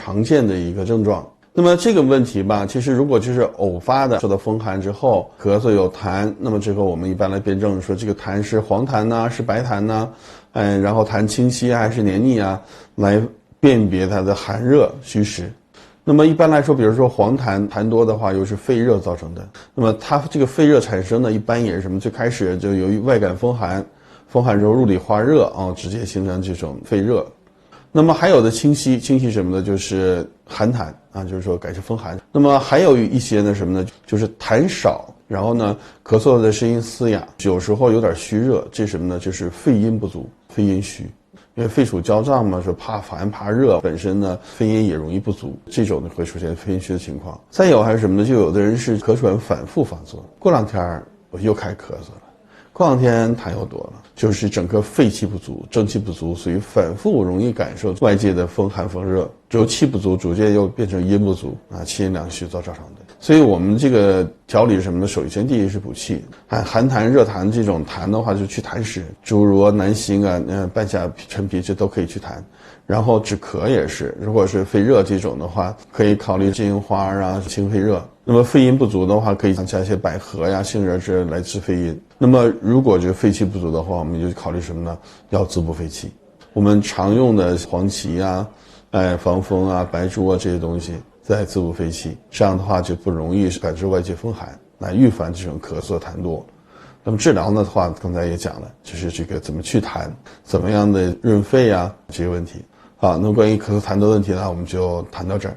常见的一个症状。那么这个问题吧，其实如果就是偶发的受到风寒之后咳嗽有痰，那么这个我们一般来辩证说这个痰是黄痰呢，是白痰呢，然后痰清晰还是黏腻啊，来辨别它的寒热虚实。那么一般来说，比如说黄痰痰多的话，又是肺热造成的。那么它这个肺热产生呢，一般也是什么？最开始就由于外感风寒，风寒之后入里化热啊，直接形成这种肺热。那么还有的清晰什么呢？就是寒痰啊，就是说改成风寒。那么还有一些呢什么呢？就是痰少，然后呢咳嗽的声音嘶哑，有时候有点虚热，这什么呢？就是肺阴不足，肺阴虚。因为肺属焦胀嘛，说怕寒怕热，本身呢肺阴也容易不足，这种呢会出现肺阴虚的情况。再有还是什么呢？就有的人是咳喘反复发作，过两天我又开始咳嗽了。过两天痰又多了，就是整个肺气不足，正气不足，所以反复容易感受外界的风寒风热，由气不足逐渐又变成阴不足啊，气阴两虚造成的。所以我们这个调理是什么呢？首先第一是补气，寒痰热痰这种痰的话就祛痰湿，诸如南辛啊、半夏、陈皮这都可以祛痰。然后止咳也是，如果是肺热这种的话，可以考虑金银花啊清肺热。那么肺阴不足的话，可以加一些百合呀、杏仁之类来治肺阴。那么如果这肺气不足的话，我们就考虑什么呢？要滋补肺气。我们常用的黄芪啊、防风啊、白术啊这些东西在滋补肺气，这样的话就不容易感受外界风寒，来预防这种咳嗽痰多。那么治疗的话，刚才也讲了，就是这个怎么祛痰，怎么样的润肺啊这些问题。好，那么关于咳嗽痰多的问题呢，我们就谈到这儿。